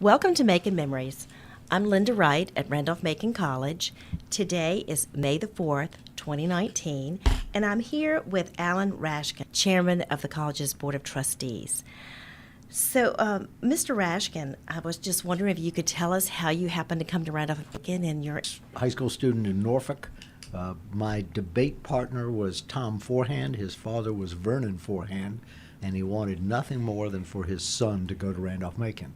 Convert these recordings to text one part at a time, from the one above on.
Welcome to Macon Memories. I'm Lynda Wright at Randolph-Macon College. Today is May the 4th, 2019, and I'm here with Alan Rashkind, Chairman of the college's Board of Trustees. So, Mr. Rashkind, I was just wondering if you could tell us how you happened to come to Randolph-Macon and your... High school student in Norfolk. My debate partner was Tom Forehand. His father was Vernon Forehand, and he wanted nothing more than for his son to go to Randolph-Macon.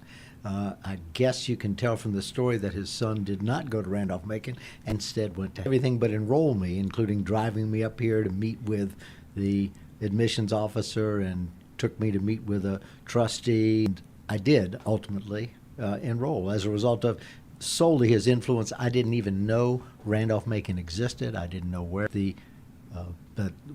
I guess you can tell from the story that his son did not go to Randolph-Macon, and instead went to everything but enroll me, including driving me up here to meet with the admissions officer and took me to meet with a trustee. I did ultimately enroll. As a result of solely his influence, I didn't even know Randolph-Macon existed. I didn't know where the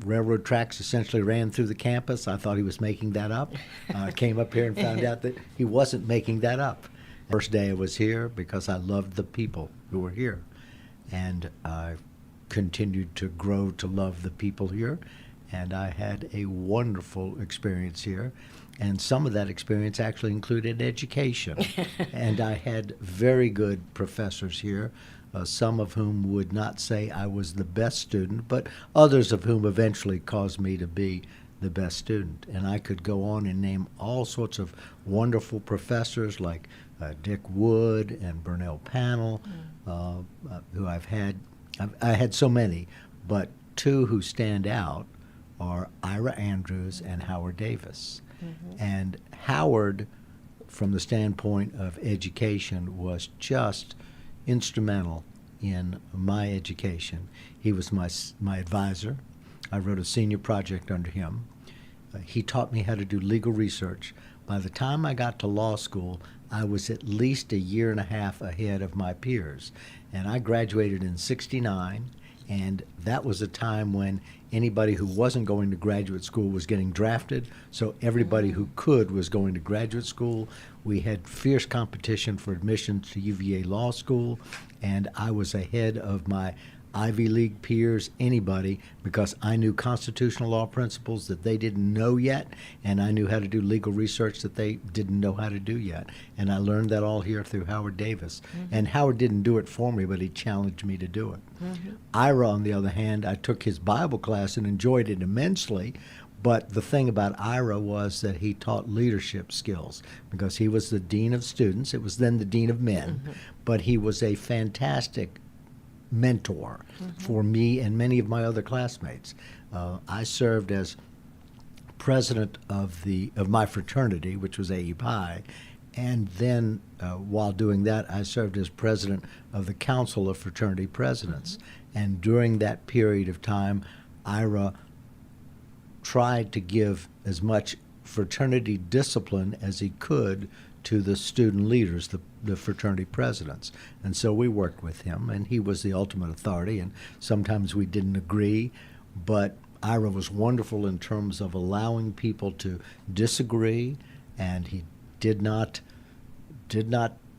railroad tracks essentially ran through the campus. I thought he was making that up. I came up here and found out that he wasn't making that up. First day I was here because I loved the people who were here. And I continued to grow to love the people here. And I had a wonderful experience here. And some of that experience actually included education. And I had very good professors here. Some of whom would not say I was the best student, but others of whom eventually caused me to be the best student. And I could go on and name all sorts of wonderful professors like Dick Wood and Burnell Pannell, who I've had. I had so many, but two who stand out are Ira Andrews and Howard Davis. And Howard, from the standpoint of education, was just instrumental in my education. He was my advisor. I wrote a senior project under him. He taught me how to do legal research. By the time I got to law school, I was at least a year and a half ahead of my peers. And I graduated in '69, and that was a time when anybody who wasn't going to graduate school was getting drafted, so everybody who could was going to graduate school. We had fierce competition for admission to UVA Law School, and I was ahead of my Ivy League peers, anybody, because I knew constitutional law principles that they didn't know yet, and I knew how to do legal research that they didn't know how to do yet. And I learned that all here through Howard Davis. And Howard didn't do it for me, but he challenged me to do it. Ira, on the other hand, I took his Bible class and enjoyed it immensely. But the thing about Ira was that he taught leadership skills because he was the dean of students. It was then the dean of men. But he was a fantastic mentor for me and many of my other classmates. I served as president of my fraternity, which was AE Pi, and then while doing that, I served as president of the Council of Fraternity Presidents. And during that period of time, Ira tried to give as much fraternity discipline as he could to the student leaders, the fraternity presidents. And so we worked with him, and he was the ultimate authority, and sometimes we didn't agree, but Ira was wonderful in terms of allowing people to disagree, and he did not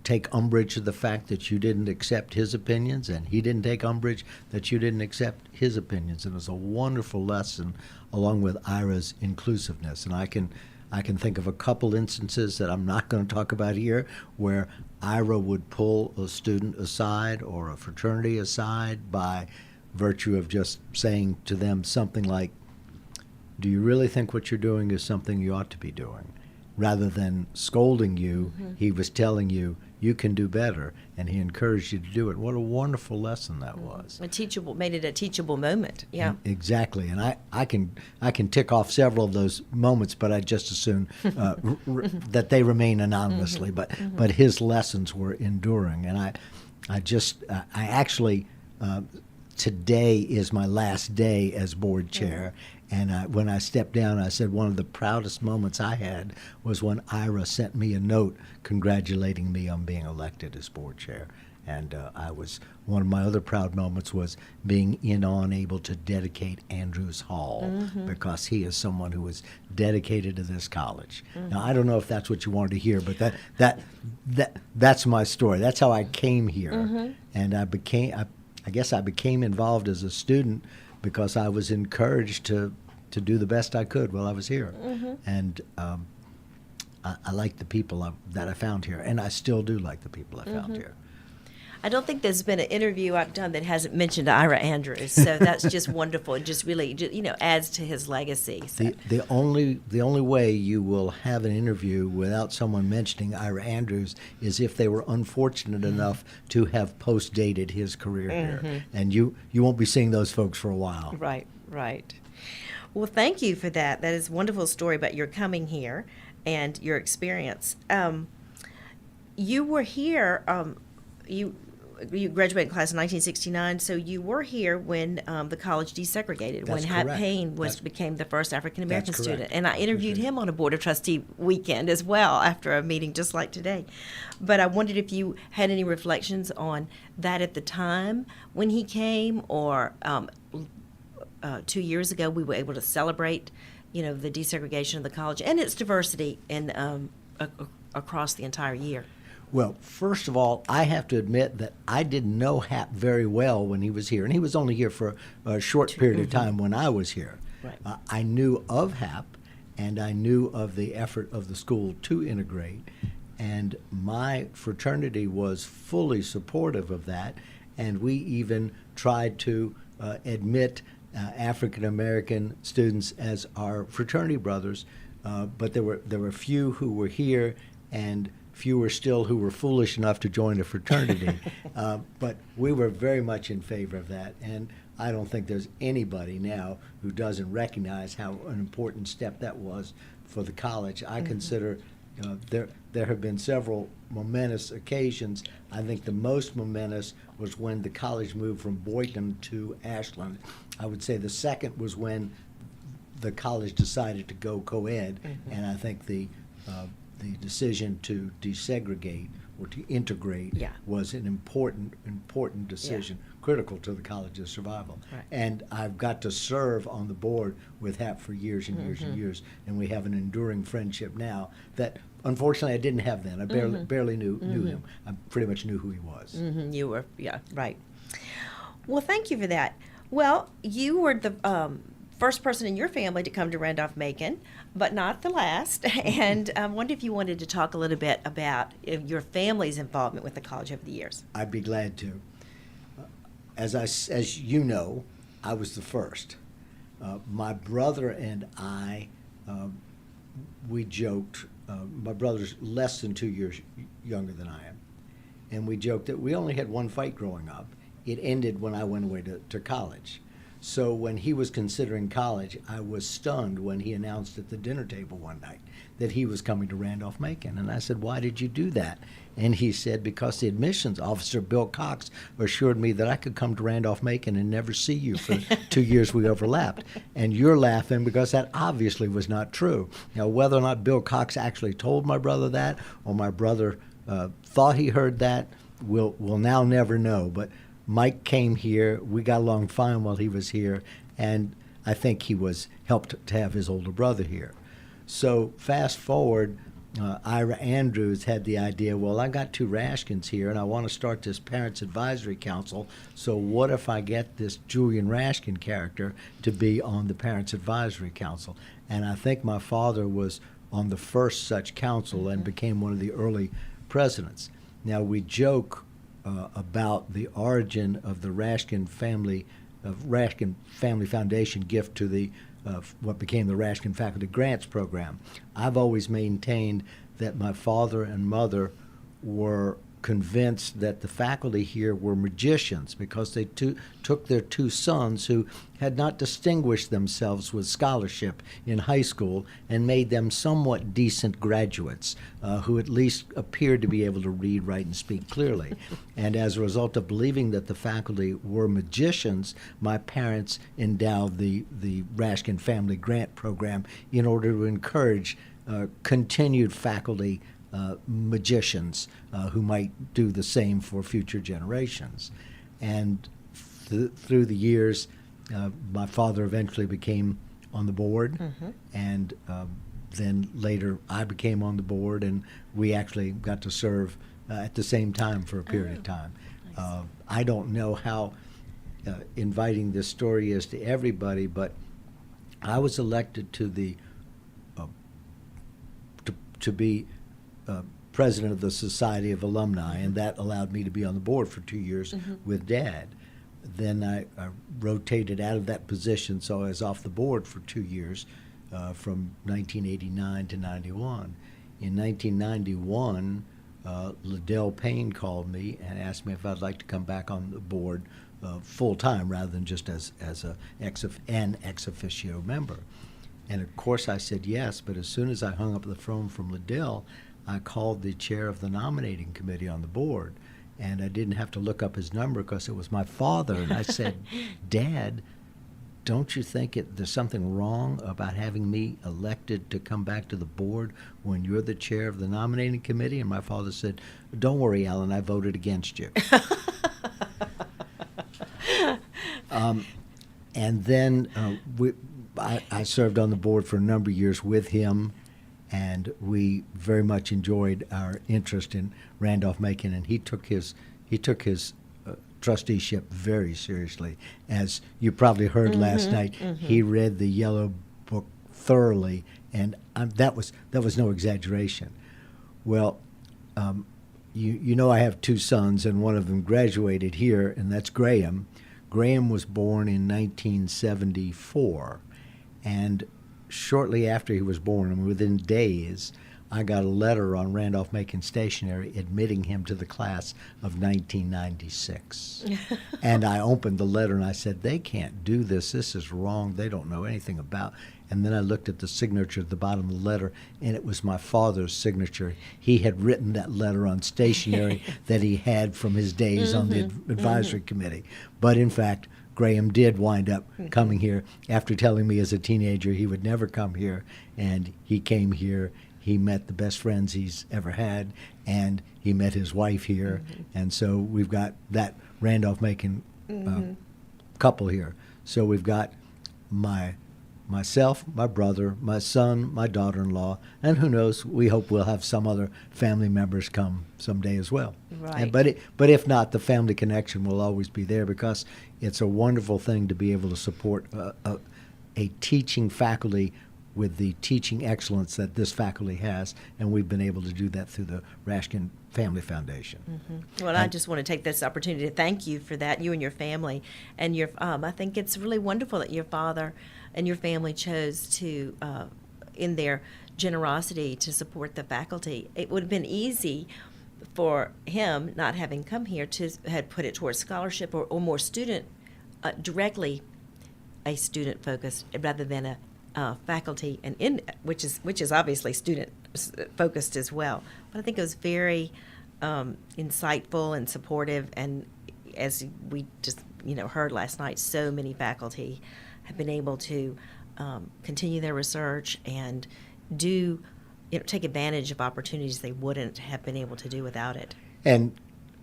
take umbrage at the fact that you didn't accept his opinions, and he didn't take umbrage that you didn't accept his opinions. And it was a wonderful lesson along with Ira's inclusiveness. And I can think of a couple instances that I'm not going to talk about here where Ira would pull a student aside or a fraternity aside by virtue of just saying to them something like, do you really think what you're doing is something you ought to be doing? Rather than scolding you, he was telling you, you can do better, and he encouraged you to do it. What a wonderful lesson that was. Made it a teachable moment, yeah. Exactly, and I can tick off several of those moments, but I just as soon that they remain anonymously. But his lessons were enduring, and I actually today is my last day as board chair. And when I stepped down, I said one of the proudest moments I had was when Ira sent me a note congratulating me on being elected as board chair. And one of my other proud moments was being able to dedicate Andrews Hall, because he is someone who was dedicated to this college. Now, I don't know if that's what you wanted to hear, but that's my story. That's how I came here. And I guess I became involved as a student because I was encouraged to do the best I could while I was here. And I like the people that I found here, and I still do like the people I found here. I don't think there's been an interview I've done that hasn't mentioned Ira Andrews, so that's just wonderful. It just really, adds to his legacy. So. The only way you will have an interview without someone mentioning Ira Andrews is if they were unfortunate enough to have post-dated his career here, and you won't be seeing those folks for a while. Right. Well, thank you for that. That is a wonderful story about your coming here and your experience. You were here. You graduated class in 1969, so you were here when the college desegregated, That's when Hap correct. Payne became the first African American That's student. correct. And I interviewed him on a Board of Trustee weekend as well after a meeting just like today. But I wondered if you had any reflections on that at the time when he came, or 2 years ago we were able to celebrate, the desegregation of the college and its diversity across the entire year. Well, first of all, I have to admit that I didn't know Hap very well when he was here, and he was only here for a short period of time when I was here. Right. I knew of Hap, and I knew of the effort of the school to integrate, and my fraternity was fully supportive of that, and we even tried to admit African American students as our fraternity brothers, but there were few who were here, and fewer still who were foolish enough to join a fraternity. But we were very much in favor of that, and I don't think there's anybody now who doesn't recognize how an important step that was for the college. I consider there have been several momentous occasions. I think the most momentous was when the college moved from Boynton to Ashland. I would say the second was when the college decided to go co-ed, and I think the decision to desegregate or to integrate was an important decision, critical to the college's survival. Right. And I've got to serve on the board with Hap for years and years and years, and we have an enduring friendship now that unfortunately I didn't have then. I barely knew him. I pretty much knew who he was. You were, right. Well, thank you for that. Well, you were the first person in your family to come to Randolph-Macon, but not the last. And I wonder if you wanted to talk a little bit about your family's involvement with the college over the years. I'd be glad to. As you know, I was the first. My brother and I, we joked. My brother's less than 2 years younger than I am, and we joked that we only had one fight growing up. It ended when I went away to college. So when he was considering college, I was stunned when he announced at the dinner table one night that he was coming to Randolph-Macon. And I said, "Why did you do that?" And he said, "Because the admissions officer, Bill Cox, assured me that I could come to Randolph-Macon and never see you for 2 years we overlapped." And you're laughing because that obviously was not true. Now, whether or not Bill Cox actually told my brother that, or my brother thought he heard that, we'll now never know. But Mike came here. We got along fine while he was here, and I think he was helped to have his older brother here. So fast forward, Ira Andrews had the idea, well, I got two Rashkinds here, and I want to start this Parents Advisory Council, so what if I get this Julian Rashkind character to be on the Parents Advisory Council? And I think my father was on the first such council and became one of the early presidents. Now, we joke about the origin of the Rashkind Family Foundation gift to the what became the Rashkind Faculty Grants Program. I've always maintained that my father and mother were convinced that the faculty here were magicians because they took their two sons who had not distinguished themselves with scholarship in high school and made them somewhat decent graduates who at least appeared to be able to read, write, and speak clearly. And as a result of believing that the faculty were magicians, my parents endowed the Rashkind Family Grant Program in order to encourage continued faculty magicians who might do the same for future generations. And through the years, my father eventually became on the board, and then later I became on the board, and we actually got to serve at the same time for a period of time. Nice. I don't know how inviting this story is to everybody, but I was elected to the to be president of the Society of Alumni, and that allowed me to be on the board for 2 years with Dad. Then I rotated out of that position, so I was off the board for 2 years, from 1989 to 91. In 1991, Liddell Payne called me and asked me if I'd like to come back on the board full-time rather than just as an ex officio member. And of course I said yes, but as soon as I hung up the phone from Liddell, I called the chair of the nominating committee on the board, and I didn't have to look up his number because it was my father. And I said, Dad, don't you think there's something wrong about having me elected to come back to the board when you're the chair of the nominating committee? And my father said, don't worry, Alan, I voted against you. And then I served on the board for a number of years with him, and we very much enjoyed our interest in Randolph-Macon, and he took his trusteeship very seriously. As you probably heard last night, he read the Yellow Book thoroughly, and that was no exaggeration. Well, you know I have two sons, and one of them graduated here, and that's Graham. Graham was born in 1974, and shortly after he was born, and within days, I got a letter on Randolph-Macon stationery admitting him to the class of 1996. And I opened the letter and I said, they can't do this. This is wrong. They don't know anything about. And then I looked at the signature at the bottom of the letter, and it was my father's signature. He had written that letter on stationery that he had from his days on the advisory committee. But in fact, Graham did wind up coming here after telling me as a teenager he would never come here, and he came here. He met the best friends he's ever had, and he met his wife here, and so we've got that Randolph-Macon couple here. So we've got myself, my brother, my son, my daughter-in-law, and who knows, we hope we'll have some other family members come someday as well. Right. But if not, the family connection will always be there, because it's a wonderful thing to be able to support a teaching faculty with the teaching excellence that this faculty has, and we've been able to do that through the Rashkind Family Foundation. Well, I just want to take this opportunity to thank you for that, you and your family. And I think it's really wonderful that your father and your family chose to, in their generosity, to support the faculty. It would have been easy for him, not having come here, to had put it towards scholarship or more student, directly a student focused rather than a faculty, and which is obviously student focused as well. But I think it was very insightful and supportive, and as we just heard last night, so many faculty have been able to continue their research and take advantage of opportunities they wouldn't have been able to do without it. And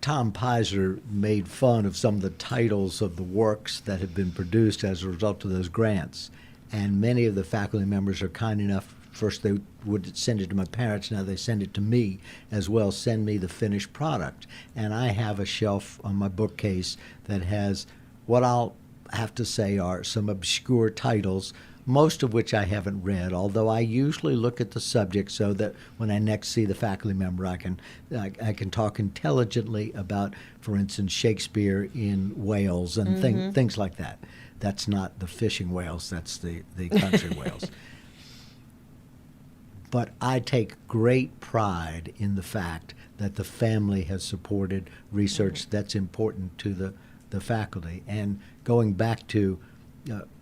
Tom Pizer made fun of some of the titles of the works that have been produced as a result of those grants. And many of the faculty members are kind enough, first they would send it to my parents, now they send it to me as well, send me the finished product. And I have a shelf on my bookcase that has what I'll have to say are some obscure titles, most of which I haven't read, although I usually look at the subject so that when I next see the faculty member, I can talk intelligently about, for instance, Shakespeare in Wales and things like that. That's not the fishing whales, that's the country whales. But I take great pride in the fact that the family has supported research that's important to the faculty. And going back to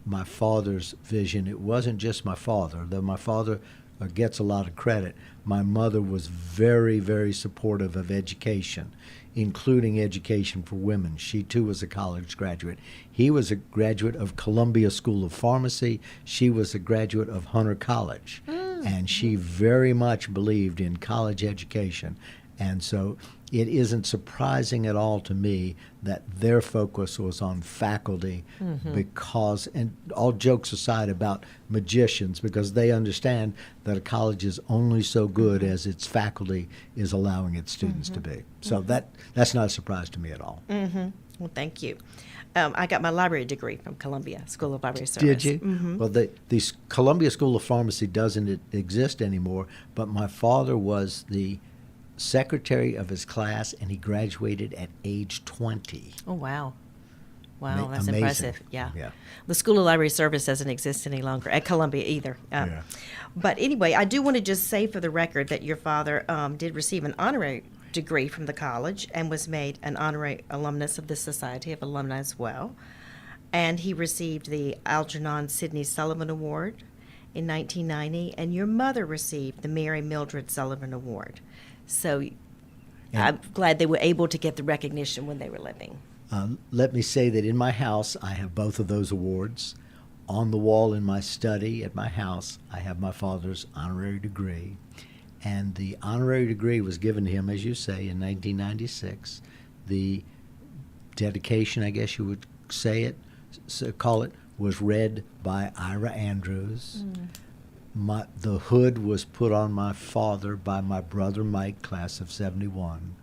my father's vision, it wasn't just my father, though my father gets a lot of credit. My mother was very, very supportive of education, including education for women. She too was a college graduate. He was a graduate of Columbia School of Pharmacy. She was a graduate of Hunter College. And she very much believed in college education. And so it isn't surprising at all to me that their focus was on faculty because, and all jokes aside about magicians, because they understand that a college is only so good as its faculty is allowing its students to be. So that's not a surprise to me at all. Well, thank you. I got my library degree from Columbia School of Library Service. Did you? Well, the Columbia School of Pharmacy doesn't exist anymore, but my father was the secretary of his class, and he graduated at age 20. Oh, wow. Wow, that's Amazing. impressive. Yeah. Yeah. The School of Library Service doesn't exist any longer at Columbia either. Yeah. But anyway, I do want to just say for the record that your father did receive an honorary degree from the college and was made an honorary alumnus of the Society of Alumni as well. And he received the Algernon Sidney Sullivan Award in 1990, and your mother received the Mary Mildred Sullivan Award. So I'm glad they were able to get the recognition when they were living. Let me say that in my house, I have both of those awards. On the wall in my study at my house, I have my father's honorary degree. And the honorary degree was given to him, as you say, in 1996. The dedication, I guess you would call it, was read by Ira Andrews. The hood was put on my father by my brother Mike, class of 71,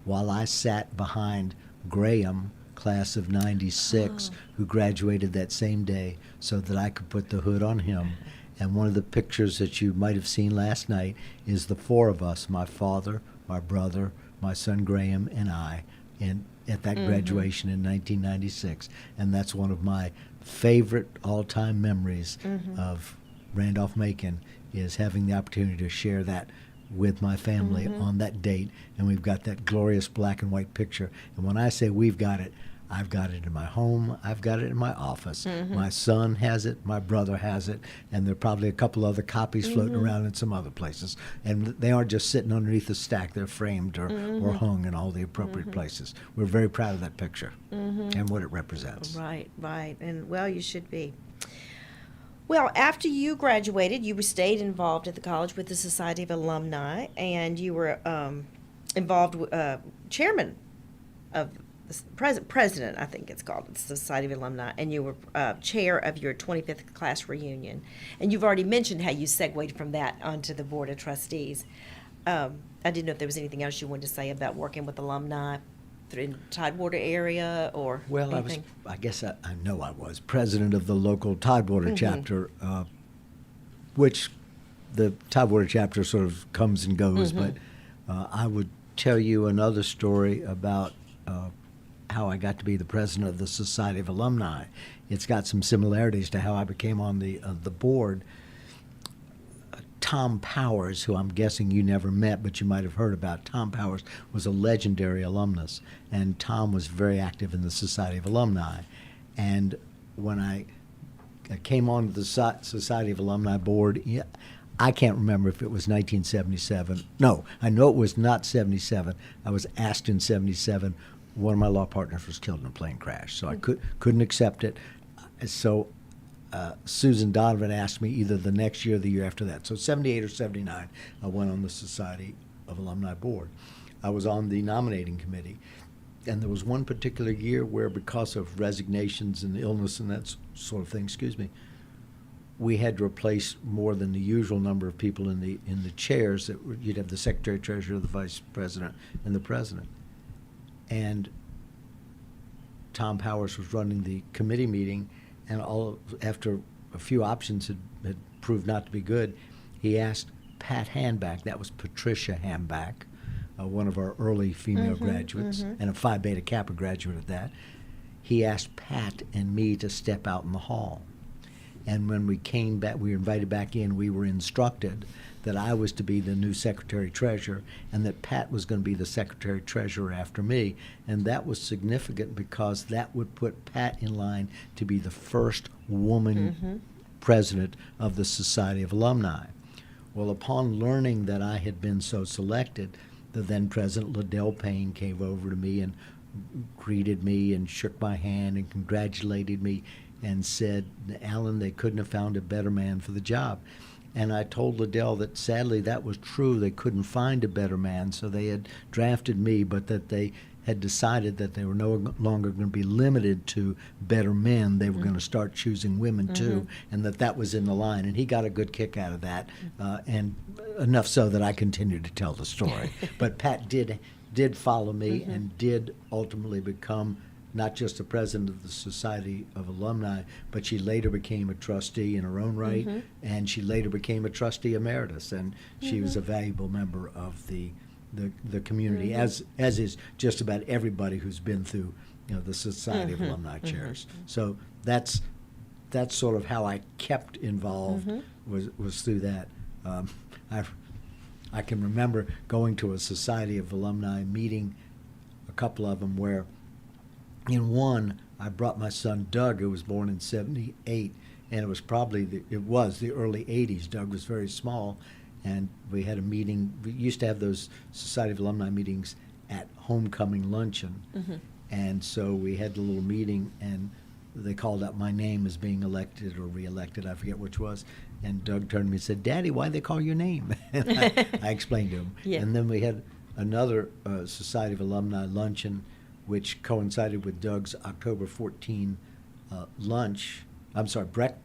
while I sat behind Graham, class of 96, who graduated that same day, so that I could put the hood on him. And one of the pictures that you might have seen last night is the four of us, my father, my brother, my son Graham, and I, at that graduation in 1996. And that's one of my favorite all-time memories of Randolph-Macon, is having the opportunity to share that with my family on that date. And we've got that glorious black and white picture. And when I say we've got it, I've got it in my home, I've got it in my office. My son has it, my brother has it, and there are probably a couple other copies floating around in some other places. And they aren't just sitting underneath the stack, they're framed or hung in all the appropriate places. We're very proud of that picture and what it represents. Right, right. And, well, you should be. Well, after you graduated, you stayed involved at the college with the Society of Alumni, and you were involved, chairman of president, I think it's called, the Society of Alumni, and you were chair of your 25th class reunion. And you've already mentioned how you segued from that onto the Board of Trustees. I didn't know if there was anything else you wanted to say about working with alumni in the Tidewater area or anything. I know I was president of the local Tidewater chapter, which the Tidewater chapter sort of comes and goes, but I would tell you another story about how I got to be the president of the Society of Alumni. It's got some similarities to how I became on the board. Tom Powers, who I'm guessing you never met, but you might have heard about. Tom Powers was a legendary alumnus, and Tom was very active in the Society of Alumni. And when I came on to the Society of Alumni board, I can't remember if it was 1977. No, I know it was not 77. I was asked in 77. One of my law partners was killed in a plane crash, so I couldn't accept it. So Susan Donovan asked me either the next year or the year after that. So 78 or 79, I went on the Society of Alumni board. I was on the nominating committee. And there was one particular year where, because of resignations and illness and that sort of thing, we had to replace more than the usual number of people in the chairs. You'd have the secretary, treasurer, the vice president, and the president. And Tom Powers was running the committee meeting, and after a few options had proved not to be good, he asked Pat Hanback, that was Patricia Hanback, one of our early female graduates, and a Phi Beta Kappa graduate at that. He asked Pat and me to step out in the hall. And when we came back, we were invited back in, we were instructed that I was to be the new secretary-treasurer and that Pat was going to be the secretary-treasurer after me. And that was significant because that would put Pat in line to be the first woman president of the Society of Alumni. Well, upon learning that I had been so selected, the then President Liddell Payne came over to me and greeted me and shook my hand and congratulated me and said, Alan, they couldn't have found a better man for the job. And I told Liddell that sadly that was true. They couldn't find a better man, so they had drafted me, but that they had decided that they were no longer going to be limited to better men. They were going to start choosing women too, and that was in the line. And he got a good kick out of that, and enough so that I continued to tell the story. But Pat did follow me and did ultimately become not just the president of the Society of Alumni, but she later became a trustee in her own right, and she later became a trustee emeritus, and she was a valuable member of the community, as is just about everybody who's been through, the Society of Alumni chairs. So that's sort of how I kept involved, was through that. I can remember going to a Society of Alumni meeting, a couple of them, where in one I brought my son Doug, who was born in '78, and it was probably the early '80s. Doug was very small, and we had a meeting. We used to have those Society of Alumni meetings at homecoming luncheon, and so we had the little meeting, and they called out my name as being elected or reelected, I forget which was, and Doug turned to me and said, "Daddy, why'd they call your name?" And I explained to him. Yeah. And then we had another Society of Alumni luncheon, which coincided with Doug's October 14 lunch. I'm sorry, Brett.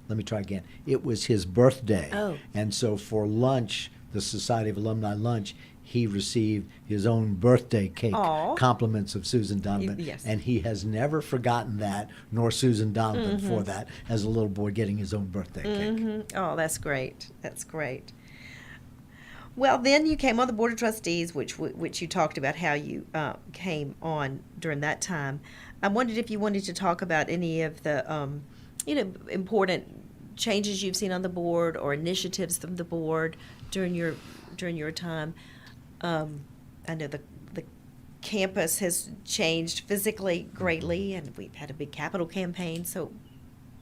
Let me try again. It was his birthday. Oh. And so for lunch, the Society of Alumni lunch, he received his own birthday cake, compliments of Susan Donovan. Yes. And he has never forgotten that, nor Susan Donovan for that, as a little boy getting his own birthday cake. Oh, that's great. That's great. Well, then you came on the Board of Trustees, which you talked about how you came on during that time. I wondered if you wanted to talk about any of the, important changes you've seen on the board or initiatives from the board during your time. I know the campus has changed physically greatly, and we've had a big capital campaign. So,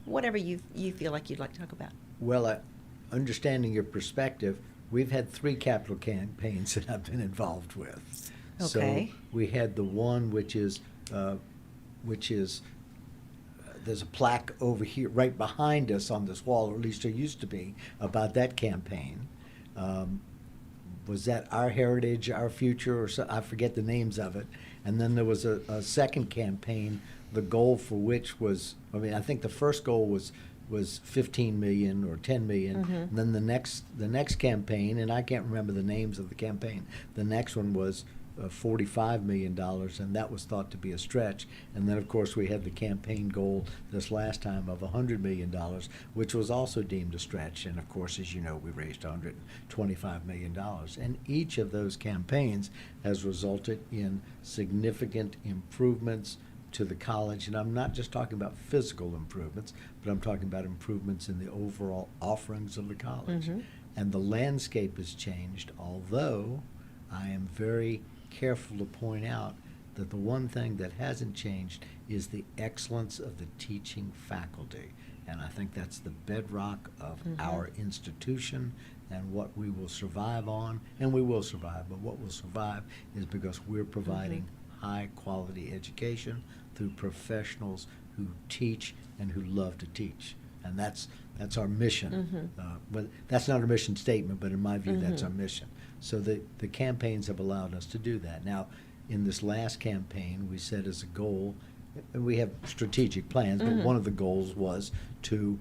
whatever you feel like you'd like to talk about. Well, understanding your perspective, we've had 3 capital campaigns that I've been involved with. Okay. So we had the one which is there's a plaque over here right behind us on this wall, or at least there used to be, about that campaign. Was that Our Heritage, Our Future, or so, I forget the names of it. And then there was a second campaign, the goal for which was, I think the first goal was 15 million or 10 million. And then the next campaign, and I can't remember the names of the campaign, the next one was $45 million, and that was thought to be a stretch. And then, of course, we had the campaign goal this last time of $100 million, which was also deemed a stretch. And, of course, as you know, we raised $125 million. And each of those campaigns has resulted in significant improvements to the college. And I'm not just talking about physical improvements, but I'm talking about improvements in the overall offerings of the college. And the landscape has changed, although I am very careful to point out that the one thing that hasn't changed is the excellence of the teaching faculty. And I think that's the bedrock of our institution and what we will survive on. And we will survive, but what will survive is because we're providing high quality education through professionals who teach and who love to teach. And that's our mission. But that's not our mission statement, but in my view, that's our mission. So the campaigns have allowed us to do that. Now, in this last campaign, we set as a goal, and we have strategic plans, but one of the goals was to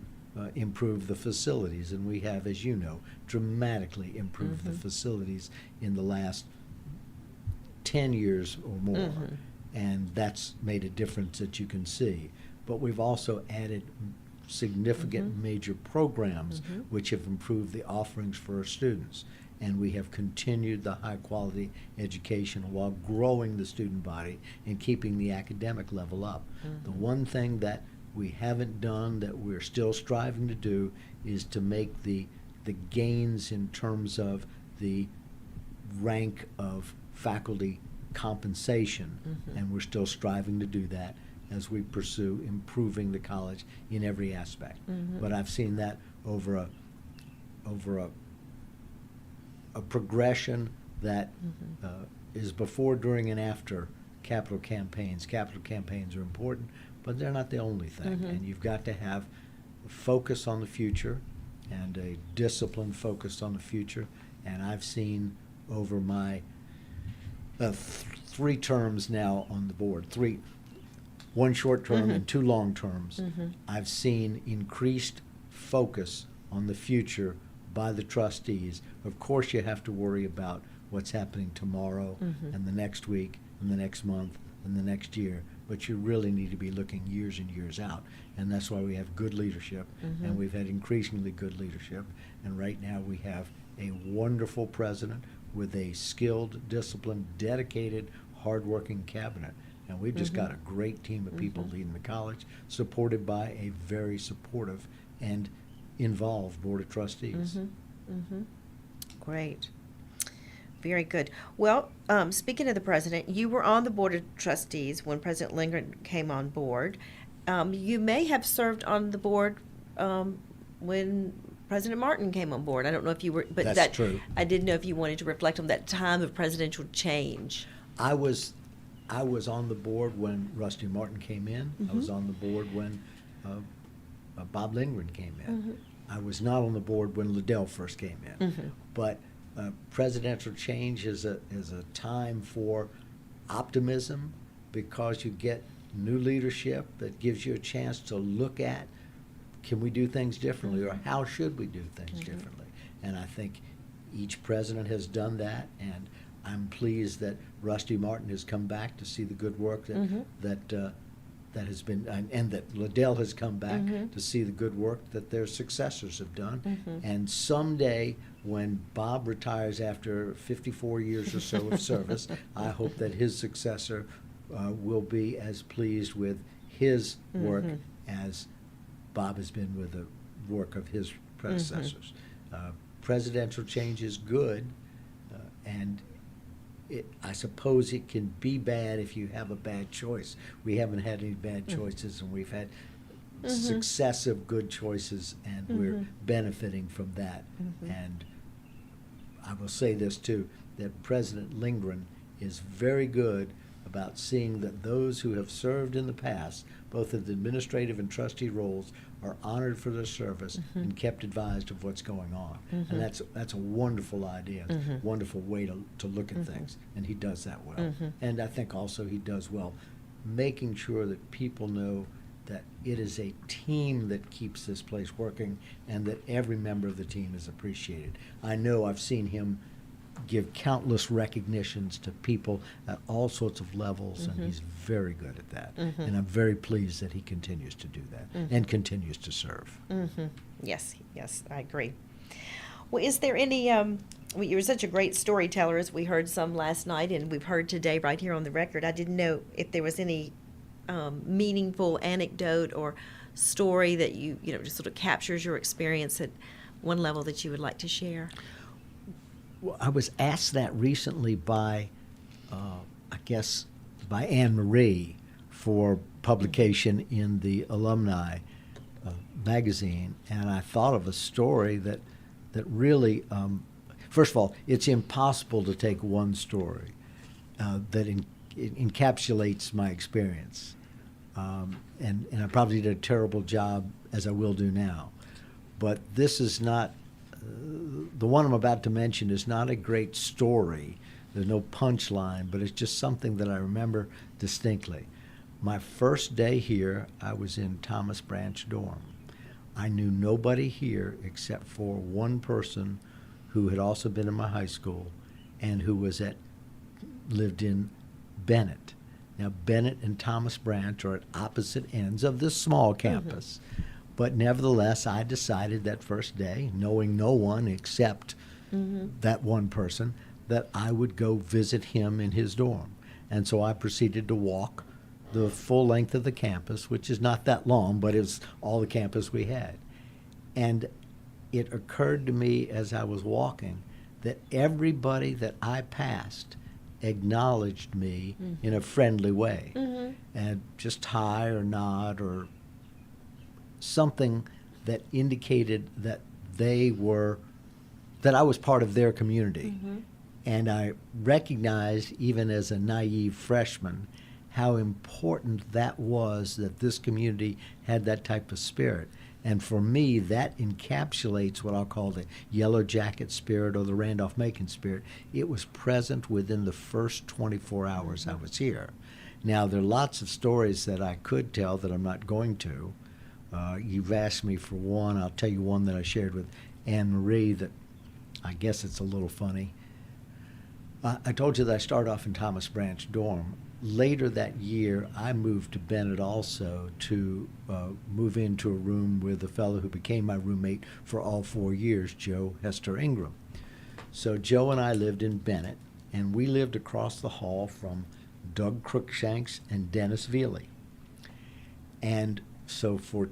improve the facilities. And we have, as you know, dramatically improved the facilities in the last 10 years or more. And that's made a difference that you can see. But we've also added significant major programs which have improved the offerings for our students. And we have continued the high quality education while growing the student body and keeping the academic level up. The one thing that we haven't done that we're still striving to do is to make the gains in terms of the rank of faculty compensation, and we're still striving to do that as we pursue improving the college in every aspect. But I've seen that over a progression that is before, during, and after capital campaigns. Capital campaigns are important, but they're not the only thing. And you've got to have focus on the future, and a discipline focused on the future. And I've seen over my 3 terms now on the board, 1 short term and 2 long terms, I've seen increased focus on the future by the trustees. Of course, you have to worry about what's happening tomorrow and the next week and the next month and the next year, but you really need to be looking years and years out. And that's why we have good leadership, and we've had increasingly good leadership. And right now we have a wonderful president with a skilled, disciplined, dedicated, hardworking cabinet. And we've just got a great team of people leading the college, supported by a very supportive and involved board of trustees. Great. Very good. Well, speaking of the president, you were on the board of trustees when President Lindgren came on board. You may have served on the board when President Martin came on board. I don't know if you were, but That's true. I didn't know if you wanted to reflect on that time of presidential change. I was on the board when Rusty Martin came in. I was on the board when Bob Lindgren came in. I was not on the board when Liddell first came in. But presidential change is a time for optimism, because you get new leadership that gives you a chance to look at, can we do things differently, or how should we do things differently? And I think each president has done that, and I'm pleased that Rusty Martin has come back to see the good work that has been, and that Liddell has come back to see the good work that their successors have done. And someday, when Bob retires after 54 years or so of service, I hope that his successor will be as pleased with his work as Bob has been with the work of his predecessors. Presidential change is good, and I suppose it can be bad if you have a bad choice. We haven't had any bad choices, and we've had successive good choices, and we're benefiting from that. And I will say this too, that President Lindgren is very good about seeing that those who have served in the past, both in the administrative and trustee roles, are honored for their service and kept advised of what's going on. And that's a wonderful idea, wonderful way to look at things, and he does that well. And I think also he does well making sure that people know that it is a team that keeps this place working, and that every member of the team is appreciated. I know I've seen him give countless recognitions to people at all sorts of levels, and he's very good at that. And I'm very pleased that he continues to do that and continues to serve. Yes, I agree. Well, is there any, well, you were such a great storyteller, as we heard some last night, and we've heard today right here on the record. I didn't know if there was any meaningful anecdote or story that you know, just sort of captures your experience at one level that you would like to share. Well, I was asked that recently by, I guess, by Anne Marie for publication in the alumni magazine, and I thought of a story that really, first of all, it's impossible to take one story that encapsulates my experience, and I probably did a terrible job, as I will do now, but this is not. The one I'm about to mention is not a great story. There's no punchline, but it's just something that I remember distinctly. My first day here, I was in Thomas Branch dorm. I knew nobody here except for one person who had also been in my high school and who lived in Bennett. Now, Bennett and Thomas Branch are at opposite ends of this small campus. But nevertheless, I decided that first day, knowing no one except that one person, that I would go visit him in his dorm. And so I proceeded to walk the full length of the campus, which is not that long, but it's all the campus we had. And it occurred to me as I was walking that everybody that I passed acknowledged me in a friendly way, and just hi or nod or something that indicated that that I was part of their community. And I recognized, even as a naive freshman, how important that was, that this community had that type of spirit. And for me, that encapsulates what I'll call the Yellow Jacket spirit or the Randolph-Macon spirit. It was present within the first 24 hours I was here. Now, there are lots of stories that I could tell that I'm not going to. You've asked me for one. I'll tell you one that I shared with Anne Marie that I guess it's a little funny. I told you that I started off in Thomas Branch dorm. Later that year, I moved to Bennett also to move into a room with a fellow who became my roommate for all 4 years, Joe Hester Ingram. So Joe and I lived in Bennett, and we lived across the hall from Doug Crookshanks and Dennis Veely. And so for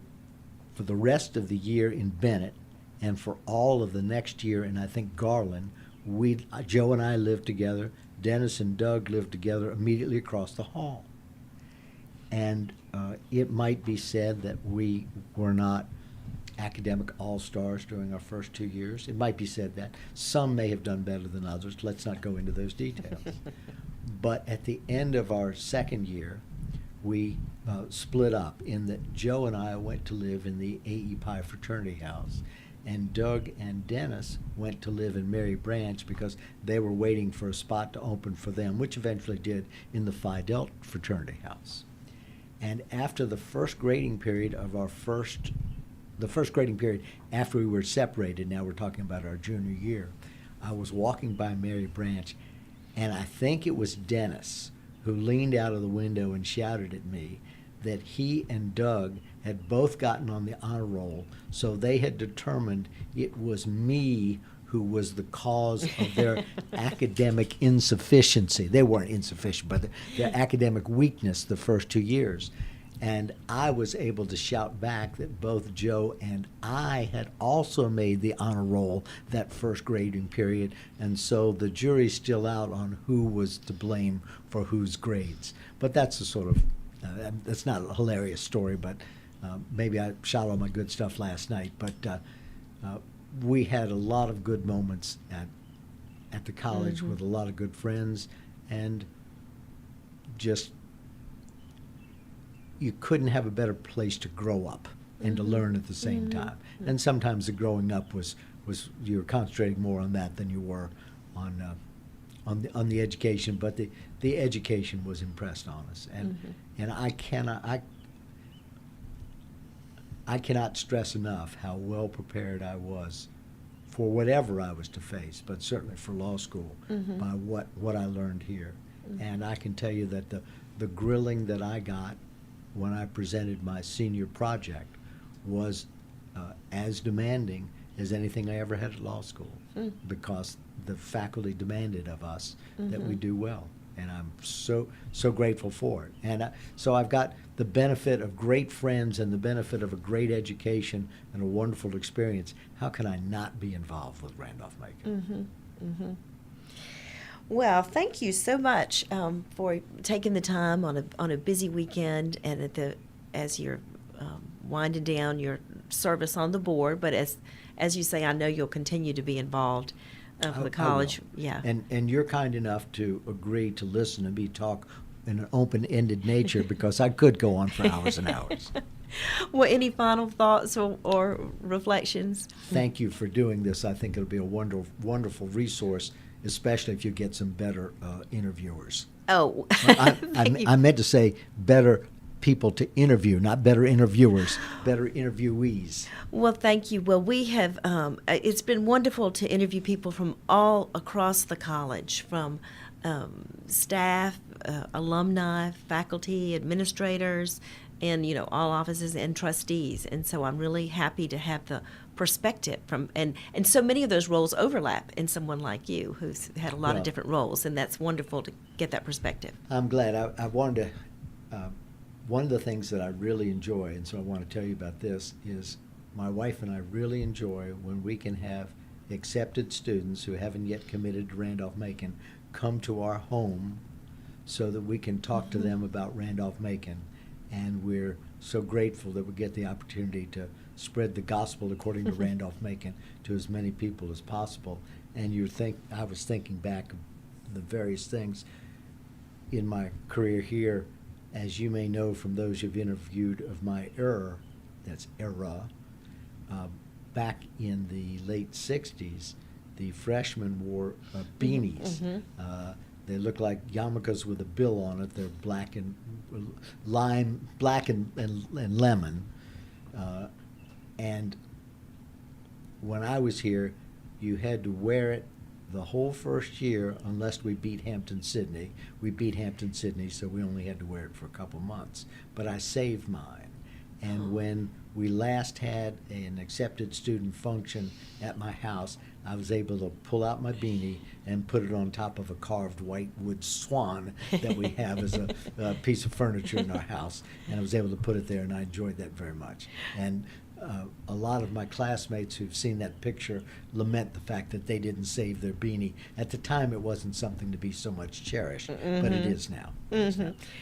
the rest of the year in Bennett, and for all of the next year in, I think, Garland, Joe and I lived together. Dennis and Doug lived together immediately across the hall. And it might be said that we were not academic all-stars during our first 2 years. It might be said that. Some may have done better than others. Let's not go into those details. But at the end of our second year, we split up in that Joe and I went to live in the A.E. Pye fraternity house, and Doug and Dennis went to live in Mary Branch because they were waiting for a spot to open for them, which eventually did in the Phi Delta fraternity house. And after the first grading period of the first grading period after we were separated, now we're talking about our junior year, I was walking by Mary Branch, and I think it was Dennis who leaned out of the window and shouted at me that he and Doug had both gotten on the honor roll, so they had determined it was me who was the cause of their academic insufficiency. They weren't insufficient, but their academic weakness the first 2 years. And I was able to shout back that both Joe and I had also made the honor roll that first grading period, and so the jury's still out on who was to blame for whose grades. But that's a sort of, that's not a hilarious story, but maybe I shot all my good stuff last night. But we had a lot of good moments at the college with a lot of good friends, and just you couldn't have a better place to grow up and to learn at the same time. And sometimes the growing up was you were concentrating more on that than you were on the education, but the education was impressed on us, and I cannot stress enough how well prepared I was for whatever I was to face, but certainly for law school by what I learned here. And I can tell you that the grilling that I got when I presented my senior project was as demanding as anything I ever had at law school, because the faculty demanded of us that we do well, and I'm so grateful for it. And so I've got the benefit of great friends and the benefit of a great education and a wonderful experience. How can I not be involved with Randolph-Macon? Well, thank you so much for taking the time on a busy weekend, and as you're winding down your service on the board. But as you say, I know you'll continue to be involved for the college. Yeah. And you're kind enough to agree to listen to me talk in an open-ended nature, because I could go on for hours and hours. Well, any final thoughts or reflections? Thank you for doing this. I think it'll be a wonderful resource, especially if you get some better interviewers. Oh, I meant to say better people to interview, not better interviewers, better interviewees. Well, thank you. Well, we have, it's been wonderful to interview people from all across the college, from staff, alumni, faculty, administrators, and all offices and trustees. And so I'm really happy to have the perspective from, and so many of those roles overlap in someone like you who's had a lot of different roles, and that's wonderful to get that perspective. I'm glad. I wanted to, one of the things that I really enjoy, and so I want to tell you about this, is my wife and I really enjoy when we can have accepted students who haven't yet committed to Randolph-Macon come to our home so that we can talk to them about Randolph-Macon. And we're so grateful that we get the opportunity to spread the gospel according to Randolph-Macon to as many people as possible. And I was thinking back of the various things in my career here. As you may know from those you've interviewed of my era, back in the late 60s, the freshmen wore beanies. They look like yarmulkes with a bill on it. They're black and and lemon. And when I was here, you had to wear it the whole first year unless we beat Hampton-Sydney. We beat Hampton-Sydney, so we only had to wear it for a couple months. But I saved mine. And when we last had an accepted student function at my house, I was able to pull out my beanie and put it on top of a carved white wood swan that we have as a piece of furniture in our house. And I was able to put it there, and I enjoyed that very much. And a lot of my classmates who've seen that picture lament the fact that they didn't save their beanie. At the time, it wasn't something to be so much cherished, but it is now.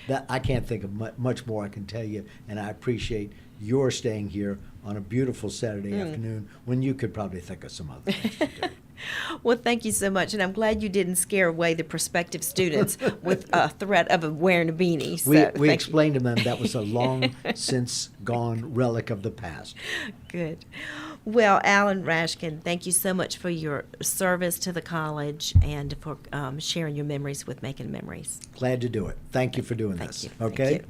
That I can't think of much more I can tell you, and I appreciate your staying here on a beautiful Saturday afternoon when you could probably think of some other things to do. Well, thank you so much, and I'm glad you didn't scare away the prospective students with a threat of wearing a beanie. So We explained to them that was a long since gone relic of the past. Good. Well, Alan Rashkind, thank you so much for your service to the college and for sharing your memories with Macon Memories. Glad to do it. Thank you for doing Thank this. you. Okay? Thank you.